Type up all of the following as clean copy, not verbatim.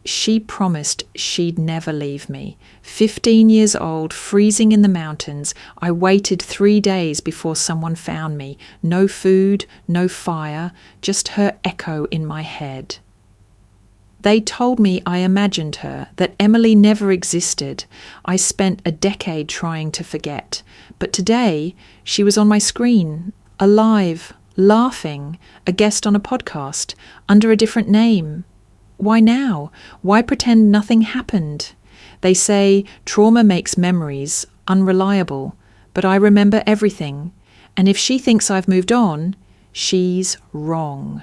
She promised she'd never leave me. 15 years old, freezing in the mountains, I waited 3 days before someone found me. No food, no fire, just her echo in my head. They told me I imagined her, that Emily never existed. I spent a decade trying to forget. But today, she was on my screen, alive, laughing, a guest on a podcast, under a different name. Why now? Why pretend nothing happened? They say trauma makes memories unreliable, but I remember everything. And if she thinks I've moved on, she's wrong.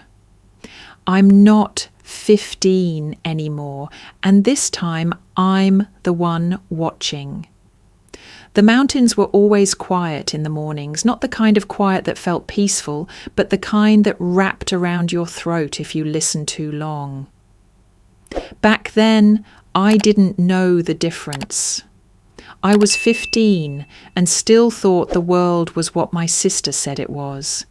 I'm not 15 anymore, and this time I'm the one watching. The mountains were always quiet in the mornings, not the kind of quiet that felt peaceful, but the kind that wrapped around your throat if you listened too long. Back then, I didn't know the difference. I was 15 and still thought the world was what my sister said it was.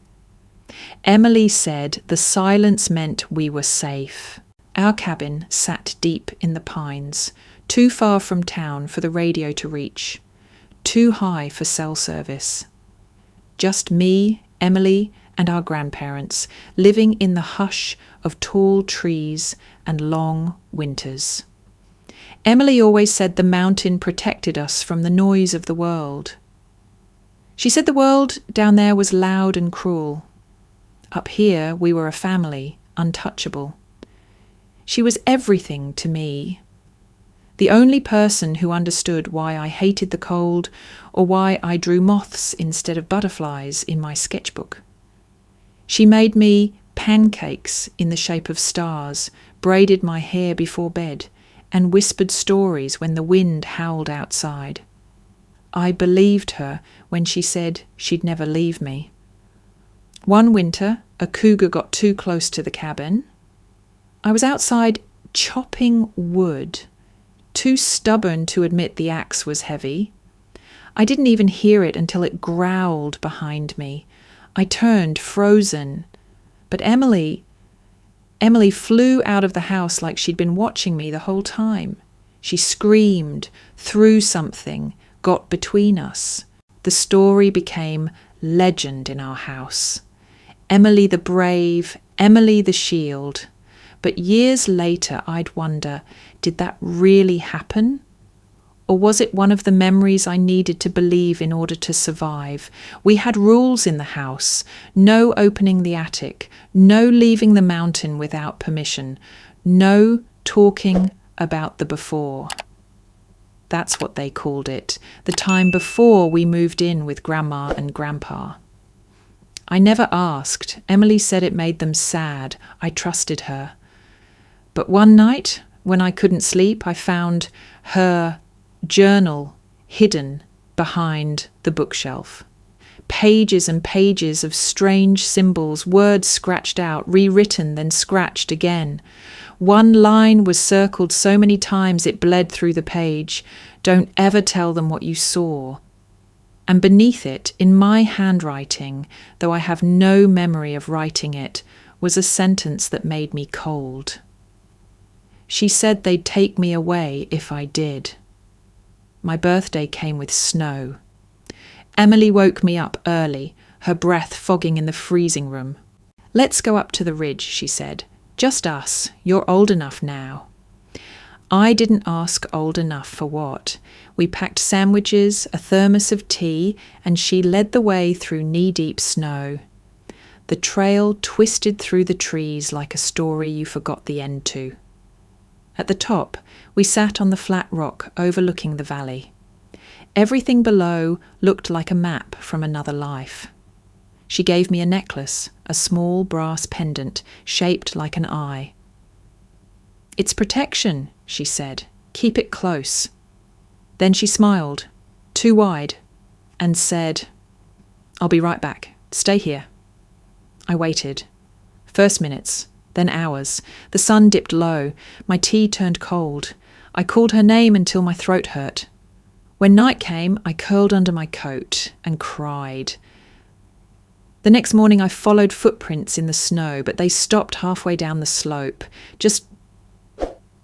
Emily said the silence meant we were safe. Our cabin sat deep in the pines, too far from town for the radio to reach, too high for cell service. Just me, Emily, and our grandparents, living in the hush of tall trees and long winters. Emily always said the mountain protected us from the noise of the world. She said the world down there was loud and cruel. Up here we were a family, untouchable. She was everything to me. The only person who understood why I hated the cold or why I drew moths instead of butterflies in my sketchbook. She made me pancakes in the shape of stars, braided my hair before bed, and whispered stories when the wind howled outside. I believed her when she said she'd never leave me. One winter, a cougar got too close to the cabin. I was outside chopping wood, too stubborn to admit the axe was heavy. I didn't even hear it until it growled behind me. I turned, frozen. But Emily flew out of the house like she'd been watching me the whole time. She screamed, threw something, got between us. The story became legend in our house. Emily the brave, Emily the shield. But years later, I'd wonder, did that really happen? Or was it one of the memories I needed to believe in order to survive? We had rules in the house. No opening the attic. No leaving the mountain without permission. No talking about the before. That's what they called it. The time before we moved in with Grandma and Grandpa. I never asked. Emily said it made them sad. I trusted her. But one night, when I couldn't sleep, I found her journal hidden behind the bookshelf. Pages and pages of strange symbols, words scratched out, rewritten, then scratched again. One line was circled so many times it bled through the page. Don't ever tell them what you saw. And beneath it, in my handwriting, though I have no memory of writing it, was a sentence that made me cold. She said they'd take me away if I did. My birthday came with snow. Emily woke me up early, her breath fogging in the freezing room. Let's go up to the ridge, she said. Just us. You're old enough now. I didn't ask old enough for what. We packed sandwiches, a thermos of tea, and she led the way through knee-deep snow. The trail twisted through the trees like a story you forgot the end to. At the top, we sat on the flat rock overlooking the valley. Everything below looked like a map from another life. She gave me a necklace, a small brass pendant shaped like an eye. It's protection, she said. Keep it close. Then she smiled, too wide, and said, I'll be right back. Stay here. I waited. First minutes, then hours. The sun dipped low. My tea turned cold. I called her name until my throat hurt. When night came, I curled under my coat and cried. The next morning I followed footprints in the snow, but they stopped halfway down the slope, just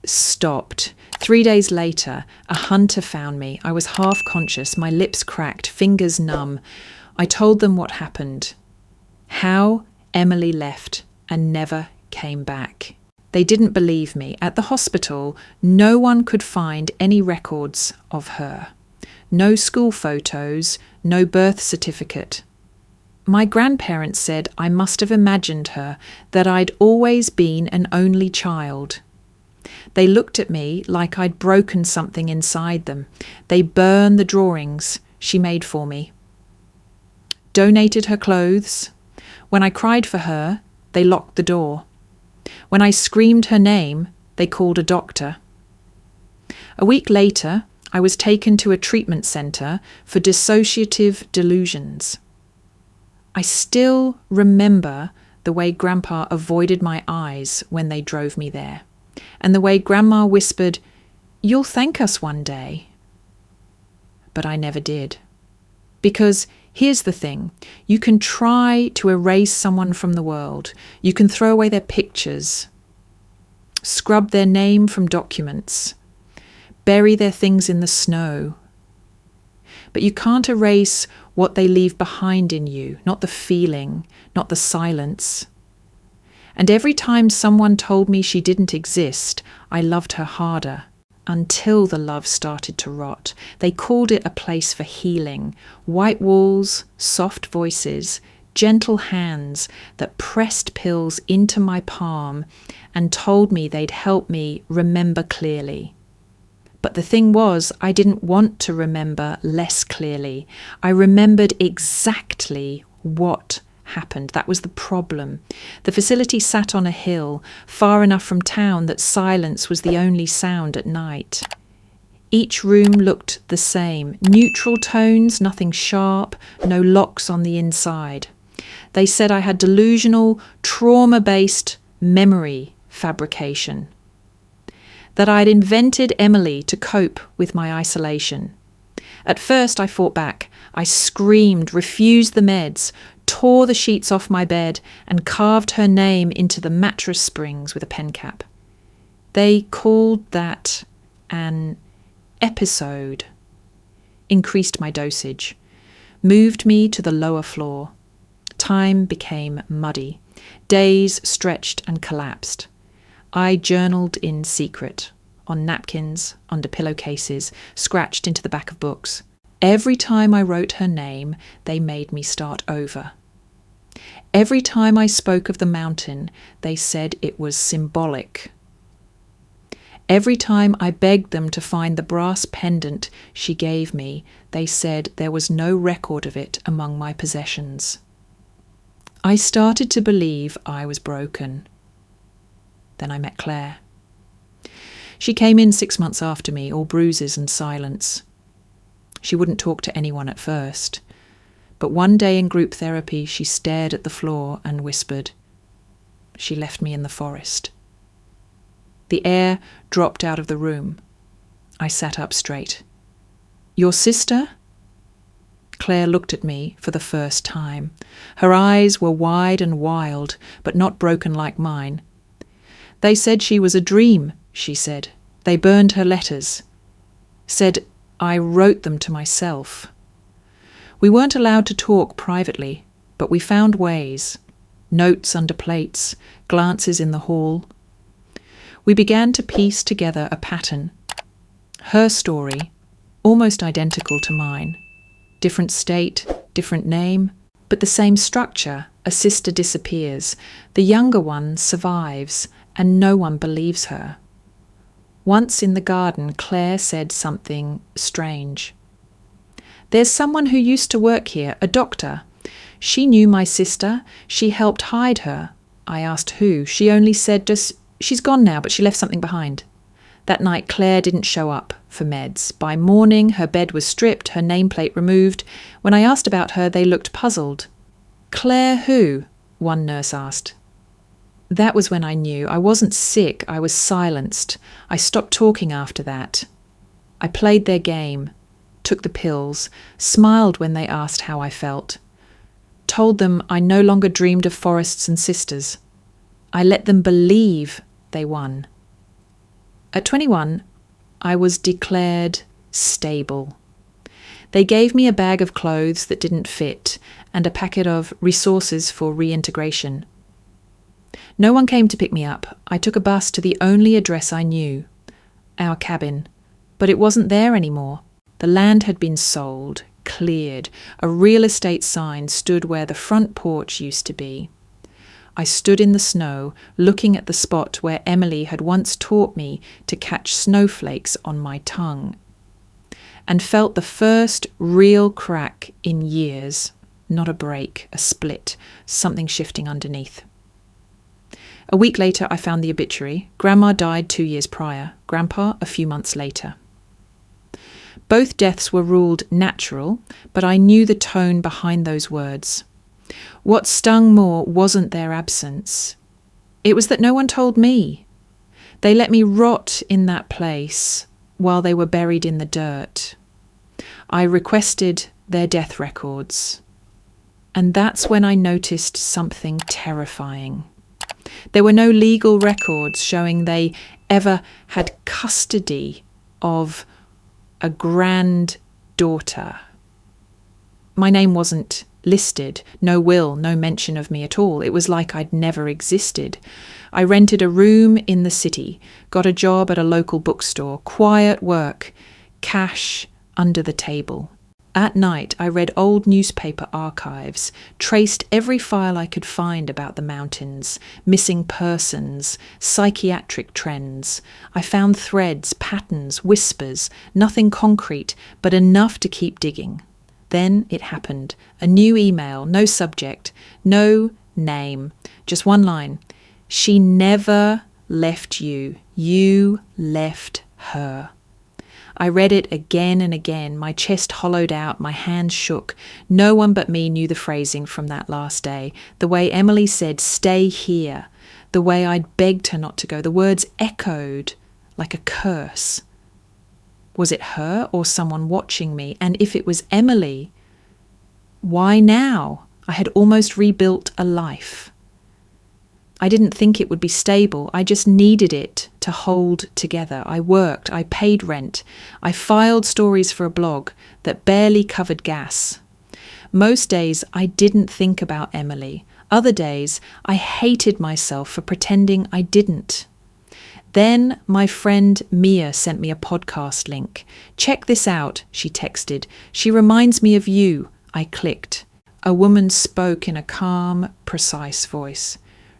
stopped. 3 days later, a hunter found me. I was half conscious, my lips cracked, fingers numb. I told them what happened. How Emily left and never came back. They didn't believe me. At the hospital, no one could find any records of her. No school photos, no birth certificate. My grandparents said I must have imagined her, that I'd always been an only child. They looked at me like I'd broken something inside them. They burned the drawings she made for me. Donated her clothes. When I cried for her, they locked the door. When I screamed her name, they called a doctor. A week later, I was taken to a treatment centre for dissociative delusions. I still remember the way Grandpa avoided my eyes when they drove me there, and the way Grandma whispered, "You'll thank us one day." But I never did. Because here's the thing, you can try to erase someone from the world. You can throw away their pictures, scrub their name from documents, bury their things in the snow. But you can't erase what they leave behind in you, not the feeling, not the silence. And every time someone told me she didn't exist, I loved her harder, until the love started to rot. They called it a place for healing. White walls, soft voices, gentle hands that pressed pills into my palm and told me they'd help me remember clearly. But the thing was, I didn't want to remember less clearly. I remembered exactly what happened. That was the problem. The facility sat on a hill, far enough from town that silence was the only sound at night. Each room looked the same. Neutral tones, nothing sharp, no locks on the inside. They said I had delusional, trauma-based memory fabrication. That I'd invented Emily to cope with my isolation. At first I fought back. I screamed, refused the meds, tore the sheets off my bed and carved her name into the mattress springs with a pen cap. They called that an episode. Increased my dosage. Moved me to the lower floor. Time became muddy. Days stretched and collapsed. I journaled in secret, on napkins, under pillowcases, scratched into the back of books. Every time I wrote her name, they made me start over. Every time I spoke of the mountain, they said it was symbolic. Every time I begged them to find the brass pendant she gave me, they said there was no record of it among my possessions. I started to believe I was broken. Then I met Claire. She came in 6 months after me, all bruises and silence. She wouldn't talk to anyone at first, but one day in group therapy she stared at the floor and whispered. She left me in the forest. The air dropped out of the room. I sat up straight. "Your sister?" Claire looked at me for the first time. Her eyes were wide and wild, but not broken like mine. "They said she was a dream," she said. "They burned her letters. Said I wrote them to myself." We weren't allowed to talk privately, but we found ways. Notes under plates, glances in the hall. We began to piece together a pattern. Her story, almost identical to mine. Different state, different name, but the same structure. A sister disappears. The younger one survives, and no one believes her. Once in the garden, Claire said something strange. "There's someone who used to work here, a doctor. She knew my sister. She helped hide her." I asked who. She only said, "She's gone now, but she left something behind." That night, Claire didn't show up for meds. By morning, her bed was stripped, her nameplate removed. When I asked about her, they looked puzzled. "Claire who?" one nurse asked. That was when I knew. I wasn't sick, I was silenced. I stopped talking after that. I played their game, took the pills, smiled when they asked how I felt, told them I no longer dreamed of forests and sisters. I let them believe they won. At 21, I was declared stable. They gave me a bag of clothes that didn't fit and a packet of resources for reintegration. No one came to pick me up. I took a bus to the only address I knew, our cabin, but it wasn't there anymore. The land had been sold, cleared. A real estate sign stood where the front porch used to be. I stood in the snow, looking at the spot where Emily had once taught me to catch snowflakes on my tongue, and felt the first real crack in years. Not a break, a split, something shifting underneath. A week later, I found the obituary. Grandma died 2 years prior, Grandpa a few months later. Both deaths were ruled natural, but I knew the tone behind those words. What stung more wasn't their absence. It was that no one told me. They let me rot in that place while they were buried in the dirt. I requested their death records. And that's when I noticed something terrifying. There were no legal records showing they ever had custody of a granddaughter. My name wasn't listed, no will, no mention of me at all. It was like I'd never existed. I rented a room in the city, got a job at a local bookstore, quiet work, cash under the table. At night, I read old newspaper archives, traced every file I could find about the mountains, missing persons, psychiatric trends. I found threads, patterns, whispers, nothing concrete, but enough to keep digging. Then it happened. A new email, no subject, no name, just one line. She never left you. You left her. I read it again and again, my chest hollowed out, my hands shook. No one but me knew the phrasing from that last day, the way Emily said, "Stay here," the way I'd begged her not to go. The words echoed like a curse. Was it her or someone watching me? And if it was Emily, why now? I had almost rebuilt a life. I didn't think it would be stable. I just needed it to hold together. I worked. I paid rent. I filed stories for a blog that barely covered gas. Most days I didn't think about Emily. Other days I hated myself for pretending I didn't. Then my friend Mia sent me a podcast link. "Check this out," she texted. "She reminds me of you." I clicked. A woman spoke in a calm, precise voice.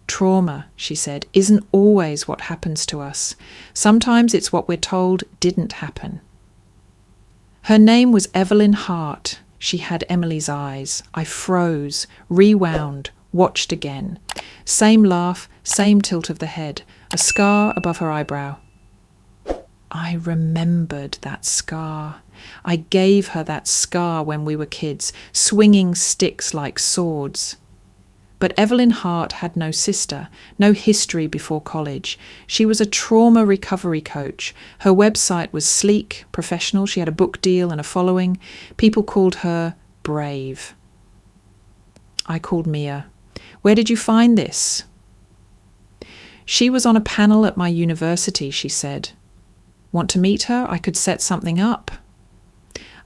"Trauma," she said, "isn't always what happens to us. Sometimes it's what we're told didn't happen." Her name was Evelyn Hart. She had Emily's eyes. I froze, rewound, watched again. Same laugh, same tilt of the head, a scar above her eyebrow. I remembered that scar. I gave her that scar when we were kids, swinging sticks like swords. But Evelyn Hart had no sister, no history before college. She was a trauma recovery coach. Her website was sleek, professional. She had a book deal and a following. People called her brave. I called Mia. "Where did you find this?" "She was on a panel at my university," she said. "Want to meet her? I could set something up."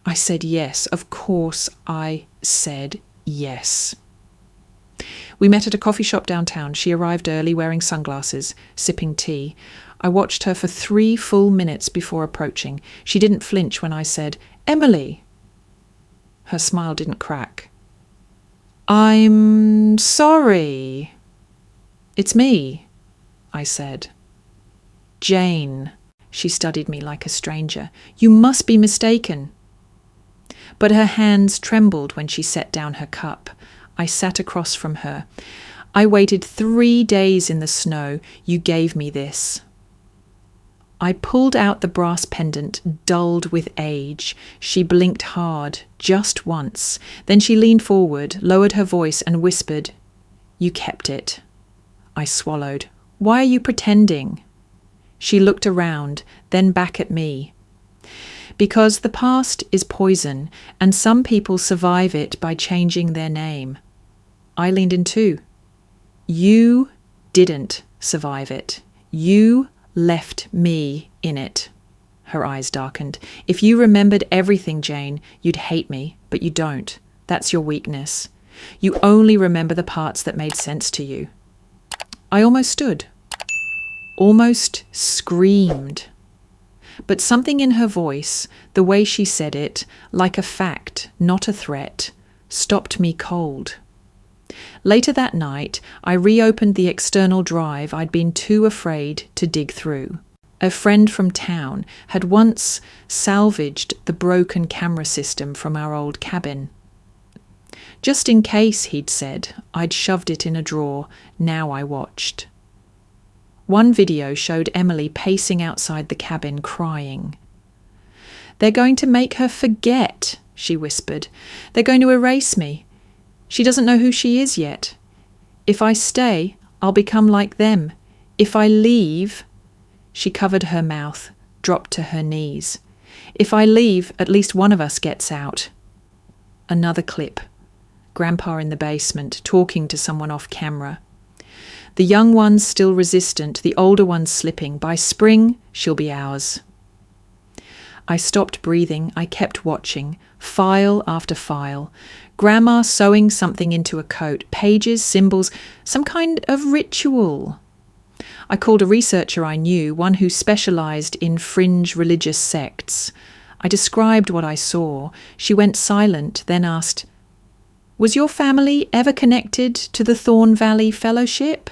I said yes. Of course I said yes. We met at a coffee shop downtown. She arrived early, wearing sunglasses, sipping tea. I watched her for 3 full minutes before approaching. She didn't flinch when I said, "Emily." Her smile didn't crack. "I'm sorry." "It's me," I said. "Jane." She studied me like a stranger. "You must be mistaken." But her hands trembled when she set down her cup. I sat across from her. "I waited 3 days in the snow. You gave me this." I pulled out the brass pendant, dulled with age. She blinked hard, just once. Then she leaned forward, lowered her voice and whispered, "You kept it." I swallowed. "Why are you pretending?" She looked around, then back at me. "Because the past is poison, and some people survive it by changing their name." I leaned in too. "You didn't survive it. You left me in it. Her eyes darkened. If you remembered everything, Jane, you'd hate me, but you don't. That's your weakness. You only remember the parts that made sense to you. I almost stood. Almost screamed. But something in her voice, the way she said it, like a fact, not a threat, stopped me cold. Later that night, I reopened the external drive I'd been too afraid to dig through. A friend from town had once salvaged the broken camera system from our old cabin. Just in case, he'd said, I'd shoved it in a drawer. Now I watched. One video showed Emily pacing outside the cabin, crying. They're going to make her forget, she whispered. They're going to erase me. She doesn't know who she is yet. If I stay, I'll become like them. If I leave... She covered her mouth, dropped to her knees. If I leave, at least one of us gets out. Another clip. Grandpa in the basement, talking to someone off camera. The young ones still resistant, the older ones slipping. By spring, she'll be ours. I stopped breathing. I kept watching, file after file. Grandma sewing something into a coat, pages, symbols, some kind of ritual. I called a researcher I knew, one who specialised in fringe religious sects. I described what I saw. She went silent, then asked, Was your family ever connected to the Thorn Valley Fellowship?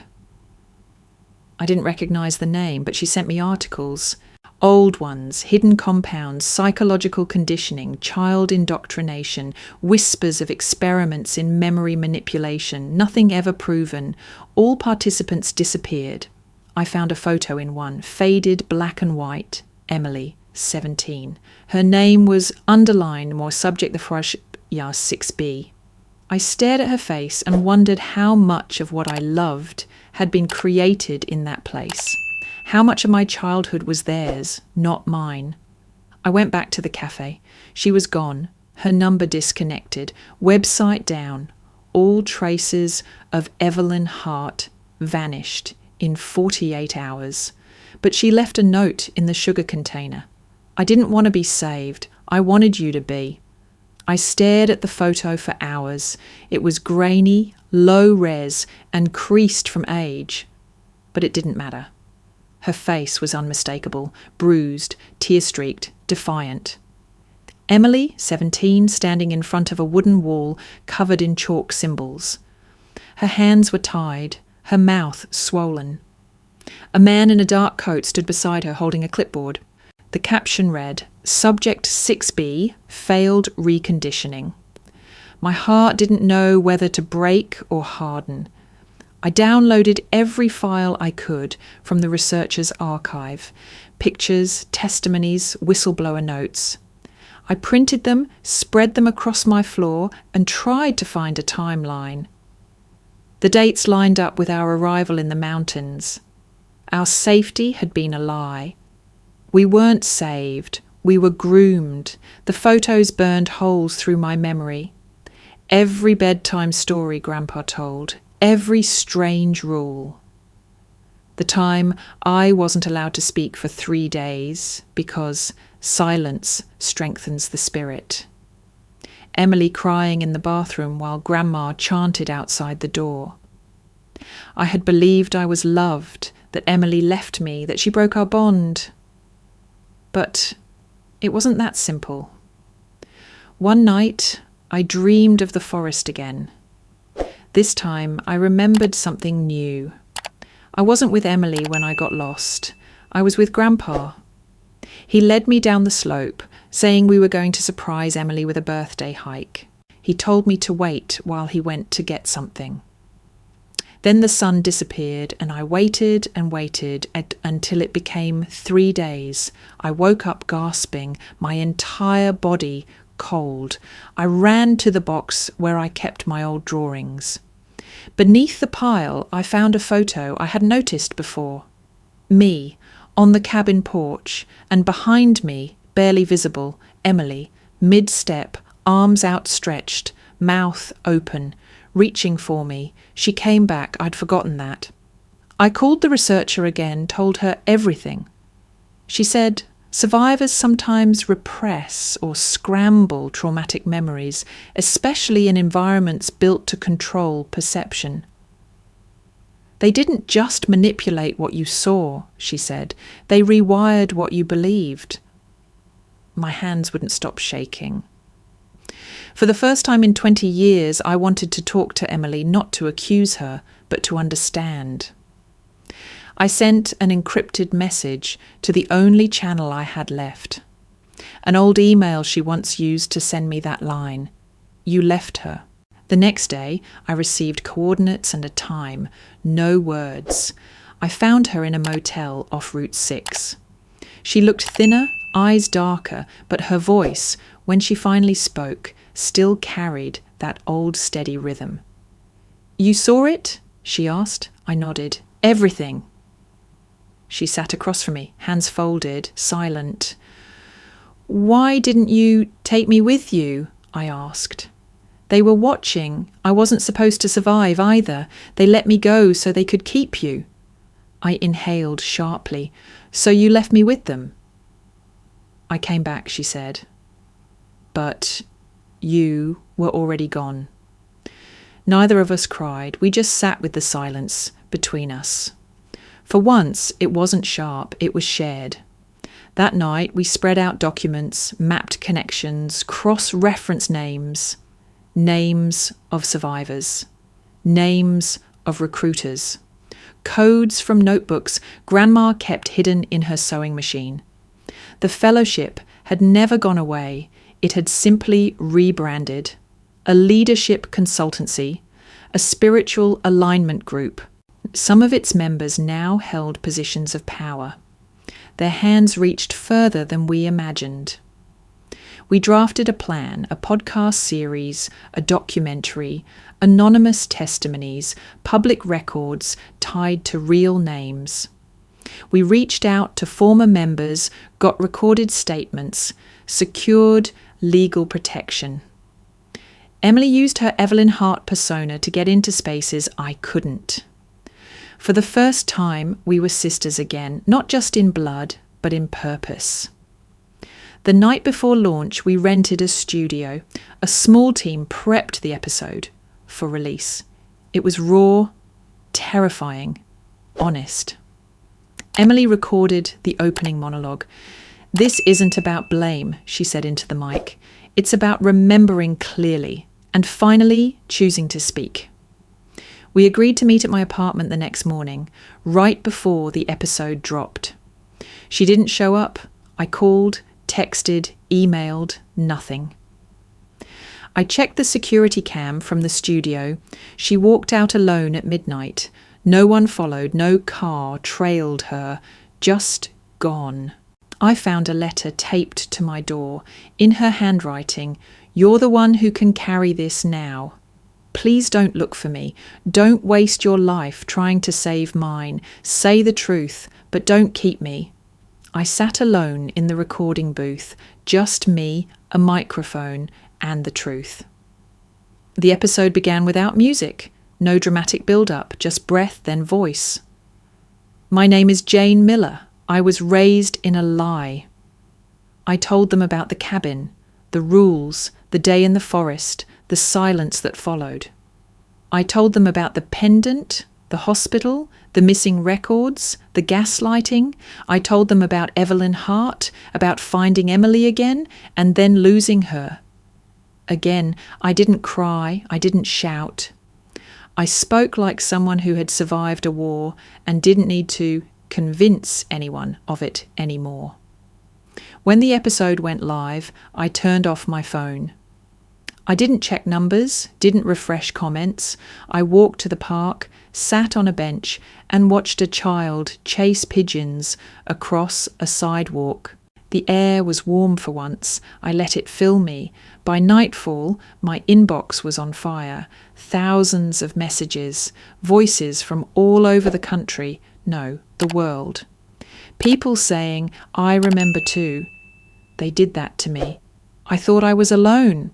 I didn't recognise the name, but she sent me articles. Old ones, hidden compounds, psychological conditioning, child indoctrination, whispers of experiments in memory manipulation, nothing ever proven. All participants disappeared. I found a photo in one, faded black and white, Emily, 17. Her name was underlined, more subject the Frosch, 6B. I stared at her face and wondered how much of what I loved had been created in that place. How much of my childhood was theirs, not mine. I went back to the cafe. She was gone, her number disconnected, website down. All traces of Evelyn Hart vanished in 48 hours. But she left a note in the sugar container. I didn't want to be saved. I wanted you to be. I stared at the photo for hours. It was grainy, low res, and creased from age. But it didn't matter. Her face was unmistakable, bruised, tear-streaked, defiant. Emily, 17, standing in front of a wooden wall covered in chalk symbols. Her hands were tied, her mouth swollen. A man in a dark coat stood beside her holding a clipboard. The caption read, Subject 6B, failed reconditioning. My heart didn't know whether to break or harden. I downloaded every file I could from the researcher's archive. Pictures, testimonies, whistleblower notes. I printed them, spread them across my floor, and tried to find a timeline. The dates lined up with our arrival in the mountains. Our safety had been a lie. We weren't saved. We were groomed. The photos burned holes through my memory. Every bedtime story Grandpa told. Every strange rule. The time I wasn't allowed to speak for 3 days because silence strengthens the spirit. Emily crying in the bathroom while Grandma chanted outside the door. I had believed I was loved, that Emily left me, that she broke our bond. But it wasn't that simple. One night, I dreamed of the forest again. This time, I remembered something new. I wasn't with Emily when I got lost. I was with Grandpa. He led me down the slope, saying we were going to surprise Emily with a birthday hike. He told me to wait while he went to get something. Then the sun disappeared, and I waited and waited until it became 3 days. I woke up gasping, my entire body cold. I ran to the box where I kept my old drawings. Beneath the pile, I found a photo I had noticed before. Me, on the cabin porch, and behind me, barely visible, Emily, mid-step, arms outstretched, mouth open, reaching for me. She came back. I'd forgotten that. I called the researcher again, told her everything. She said, survivors sometimes repress or scramble traumatic memories, especially in environments built to control perception. They didn't just manipulate what you saw, she said. They rewired what you believed. My hands wouldn't stop shaking. For the first time in 20 years, I wanted to talk to Emily, not to accuse her, but to understand. I sent an encrypted message to the only channel I had left. An old email she once used to send me that line. You left her. The next day, I received coordinates and a time. No words. I found her in a motel off Route 6. She looked thinner, eyes darker, but her voice, when she finally spoke, still carried that old steady rhythm. You saw it? She asked. I nodded. Everything. She sat across from me, hands folded, silent. Why didn't you take me with you? I asked. They were watching. I wasn't supposed to survive either. They let me go so they could keep you. I inhaled sharply. So you left me with them? I came back, she said. But you were already gone. Neither of us cried. We just sat with the silence between us. For once, it wasn't sharp, it was shared. That night, we spread out documents, mapped connections, cross-referenced names. Names of survivors. Names of recruiters. Codes from notebooks Grandma kept hidden in her sewing machine. The fellowship had never gone away. It had simply rebranded. A leadership consultancy, a spiritual alignment group. Some of its members now held positions of power. Their hands reached further than we imagined. We drafted a plan, a podcast series, a documentary, anonymous testimonies, public records tied to real names. We reached out to former members, got recorded statements, secured legal protection. Emily used her Evelyn Hart persona to get into spaces I couldn't. For the first time, we were sisters again, not just in blood, but in purpose. The night before launch, we rented a studio. A small team prepped the episode for release. It was raw, terrifying, honest. Emily recorded the opening monologue. This isn't about blame, she said into the mic. It's about remembering clearly and finally choosing to speak. We agreed to meet at my apartment the next morning, right before the episode dropped. She didn't show up. I called, texted, emailed, nothing. I checked the security cam from the studio. She walked out alone at midnight. No one followed, no car trailed her, just gone. I found a letter taped to my door. In her handwriting, "You're the one who can carry this now. Please don't look for me. Don't waste your life trying to save mine. Say the truth, but don't keep me." I sat alone in the recording booth, just me, a microphone, and the truth. The episode began without music, no dramatic build-up, just breath, then voice. My name is Jane Miller. I was raised in a lie. I told them about the cabin, the rules, the day in the forest, the silence that followed. I told them about the pendant, the hospital, the missing records, the gaslighting. I told them about Evelyn Hart, about finding Emily again, and then losing her. Again, I didn't cry, I didn't shout. I spoke like someone who had survived a war and didn't need to convince anyone of it anymore. When the episode went live, I turned off my phone. I didn't check numbers, didn't refresh comments. I walked to the park, sat on a bench, and watched a child chase pigeons across a sidewalk. The air was warm for once. I let it fill me. By nightfall, my inbox was on fire. Thousands of messages, voices from all over the country, no, the world. People saying, "I remember too." They did that to me. I thought I was alone.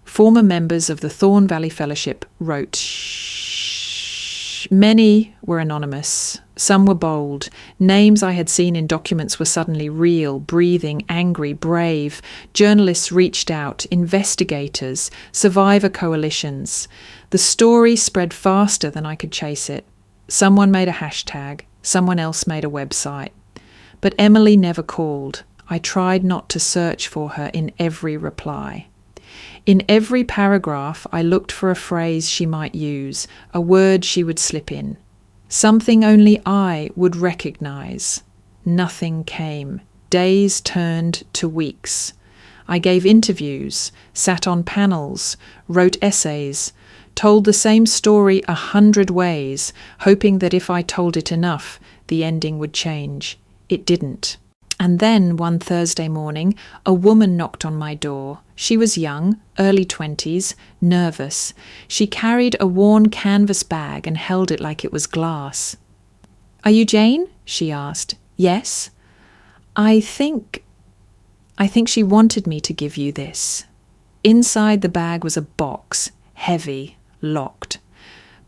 Former members of the Thorn Valley Fellowship wrote, "Shh." Many were anonymous. Some were bold. Names I had seen in documents were suddenly real, breathing, angry, brave. Journalists reached out, investigators, survivor coalitions. The story spread faster than I could chase it. Someone made a hashtag. Someone else made a website. But Emily never called. I tried not to search for her in every reply. In every paragraph, I looked for a phrase she might use, a word she would slip in. Something only I would recognize. Nothing came. Days turned to weeks. I gave interviews, sat on panels, wrote essays, told the same story 100 ways, hoping that if I told it enough, the ending would change. It didn't. And then one Thursday morning, a woman knocked on my door. She was young, early 20s, nervous. She carried a worn canvas bag and held it like it was glass. "Are you Jane?" she asked. "Yes." I think she wanted me to give you this." Inside the bag was a box, heavy, locked.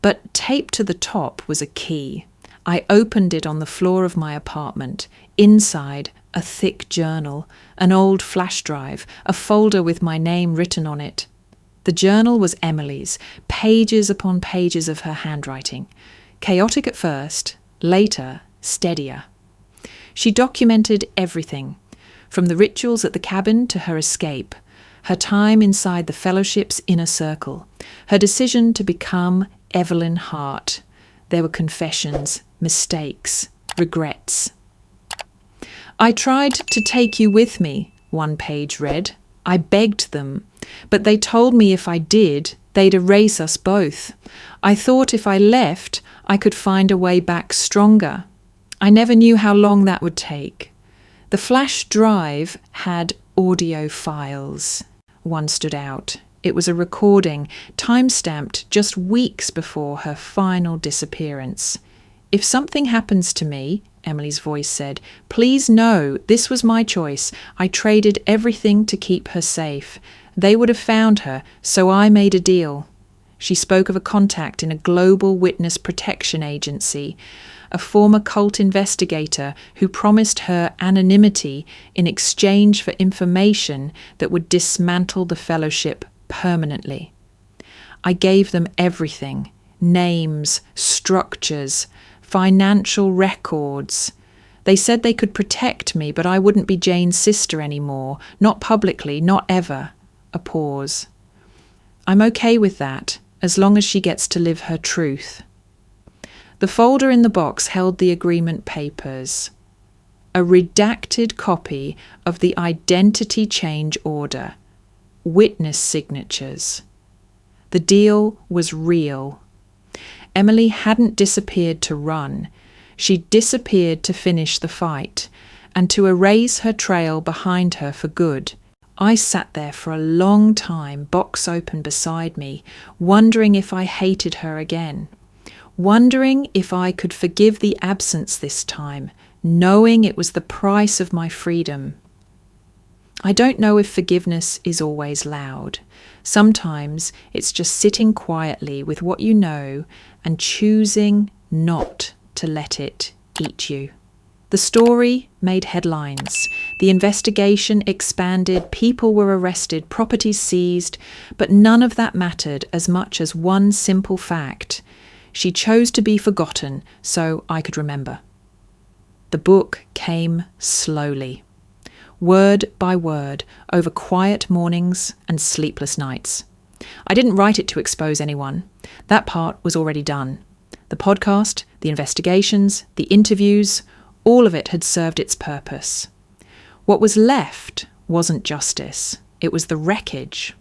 But taped to the top was a key. I opened it on the floor of my apartment. Inside, a thick journal, an old flash drive, a folder with my name written on it. The journal was Emily's, pages upon pages of her handwriting. Chaotic at first, later, steadier. She documented everything, from the rituals at the cabin to her escape, her time inside the fellowship's inner circle, her decision to become Evelyn Hart. There were confessions, mistakes, regrets. "I tried to take you with me," one page read. "I begged them, but they told me if I did, they'd erase us both. I thought if I left, I could find a way back stronger. I never knew how long that would take." The flash drive had audio files. One stood out. It was a recording, time-stamped just weeks before her final disappearance. "If something happens to me," Emily's voice said, "please know this was my choice. I traded everything to keep her safe. They would have found her, so I made a deal." She spoke of a contact in a global witness protection agency, a former cult investigator who promised her anonymity in exchange for information that would dismantle the fellowship permanently. I gave them everything: names, structures, financial records. They said they could protect me, but I wouldn't be Jane's sister anymore. Not publicly, not ever. A pause. "I'm okay with that, as long as she gets to live her truth." The folder in the box held the agreement papers. A redacted copy of the identity change order. Witness signatures. The deal was real. Emily hadn't disappeared to run. She disappeared to finish the fight and to erase her trail behind her for good. I sat there for a long time, box open beside me, wondering if I hated her again, wondering if I could forgive the absence this time, knowing it was the price of my freedom. I don't know if forgiveness is always loud. Sometimes it's just sitting quietly with what you know and choosing not to let it eat you. The story made headlines. The investigation expanded, people were arrested, properties seized, but none of that mattered as much as one simple fact. She chose to be forgotten so I could remember. The book came slowly, word by word, over quiet mornings and sleepless nights. I didn't write it to expose anyone. That part was already done. The podcast, the investigations, the interviews, all of it had served its purpose. What was left wasn't justice. It was the wreckage.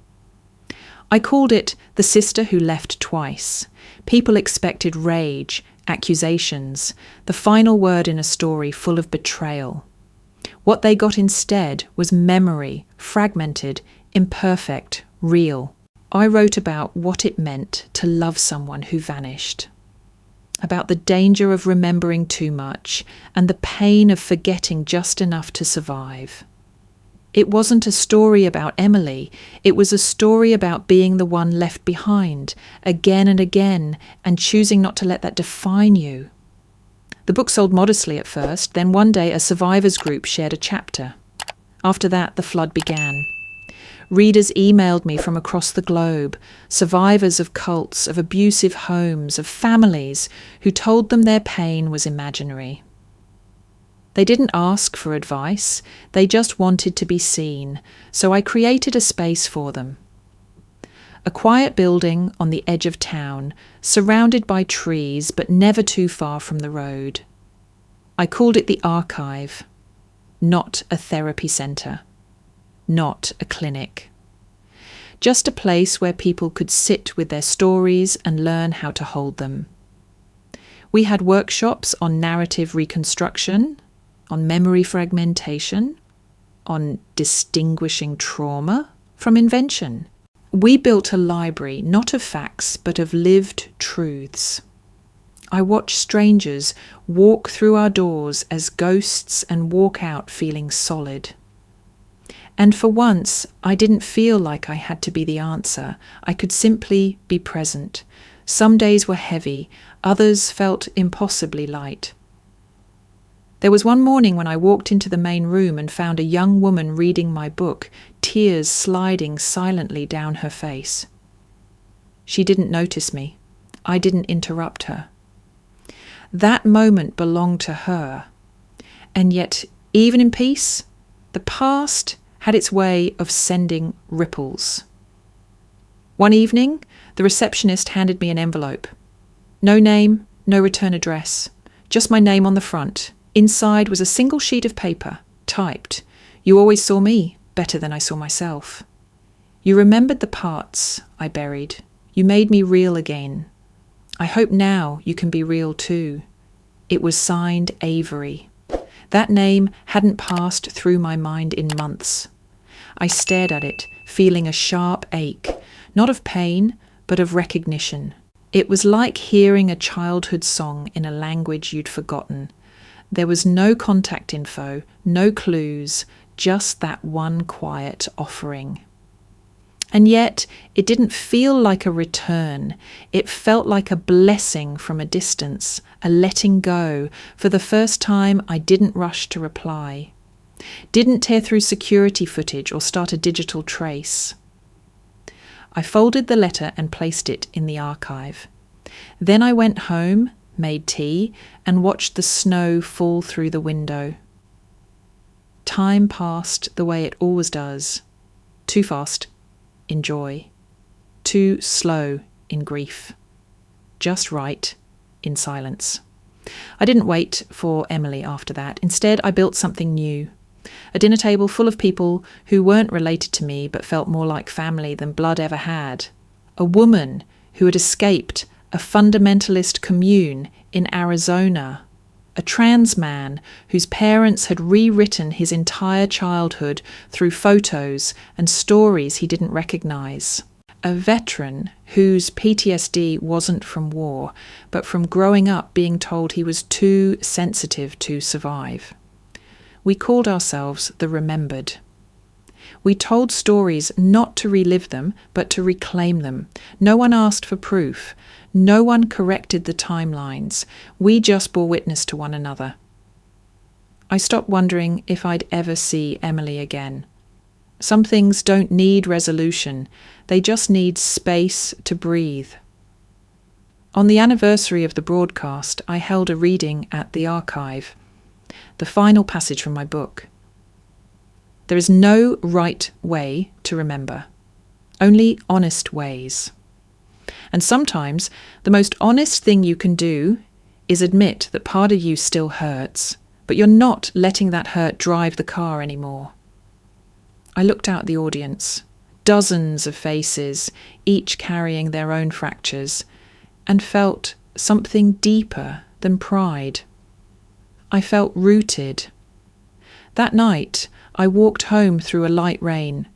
I called it The Sister Who Left Twice. People expected rage, accusations, the final word in a story full of betrayal. What they got instead was memory, fragmented, imperfect, real. I wrote about what it meant to love someone who vanished, about the danger of remembering too much and the pain of forgetting just enough to survive. It wasn't a story about Emily. It was a story about being the one left behind, again and again, and choosing not to let that define you. The book sold modestly at first, then one day a survivors group shared a chapter. After that, the flood began. Readers emailed me from across the globe, survivors of cults, of abusive homes, of families who told them their pain was imaginary. They didn't ask for advice, they just wanted to be seen, so I created a space for them. A quiet building on the edge of town, surrounded by trees but never too far from the road. I called it the Archive, not a therapy centre, not a clinic. Just a place where people could sit with their stories and learn how to hold them. We had workshops on narrative reconstruction, on memory fragmentation, on distinguishing trauma from invention. We built a library not of facts but of lived truths. I watch strangers walk through our doors as ghosts and walk out feeling solid. And for once, I didn't feel like I had to be the answer. I could simply be present. Some days were heavy, others felt impossibly light. There was one morning when I walked into the main room and found a young woman reading my book, tears sliding silently down her face. She didn't notice me. I didn't interrupt her. That moment belonged to her. And yet, even in peace, the past had its way of sending ripples. One evening, the receptionist handed me an envelope. No name, no return address, just my name on the front. Inside was a single sheet of paper, typed, "You always saw me better than I saw myself. You remembered the parts I buried. You made me real again. I hope now you can be real too." It was signed Avery. That name hadn't passed through my mind in months. I stared at it, feeling a sharp ache, not of pain, but of recognition. It was like hearing a childhood song in a language you'd forgotten. There was no contact info, no clues, just that one quiet offering. And yet, it didn't feel like a return. It felt like a blessing from a distance, a letting go. For the first time, I didn't rush to reply. Didn't tear through security footage or start a digital trace. I folded the letter and placed it in the archive. Then I went home, made tea, and watched the snow fall through the window. Time passed the way it always does. Too fast in joy. Too slow in grief. Just right in silence. I didn't wait for Emily after that. Instead, I built something new. A dinner table full of people who weren't related to me but felt more like family than blood ever had. A woman who had escaped a fundamentalist commune in Arizona. A trans man whose parents had rewritten his entire childhood through photos and stories he didn't recognize. A veteran whose PTSD wasn't from war, but from growing up being told he was too sensitive to survive. We called ourselves the Remembered. We told stories not to relive them, but to reclaim them. No one asked for proof. No one corrected the timelines. We just bore witness to one another. I stopped wondering if I'd ever see Emily again. Some things don't need resolution. They just need space to breathe. On the anniversary of the broadcast, I held a reading at the archive. The final passage from my book. There is no right way to remember, only honest ways. And sometimes the most honest thing you can do is admit that part of you still hurts, but you're not letting that hurt drive the car anymore. I looked out at the audience, dozens of faces, each carrying their own fractures, and felt something deeper than pride. I felt rooted. That night, I walked home through a light rain.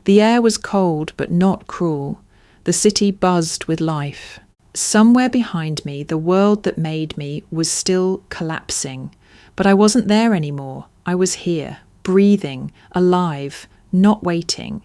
The air was cold but not cruel. The city buzzed with life. Somewhere behind me, the world that made me was still collapsing, but I wasn't there anymore. I was here. breathing, alive, not waiting.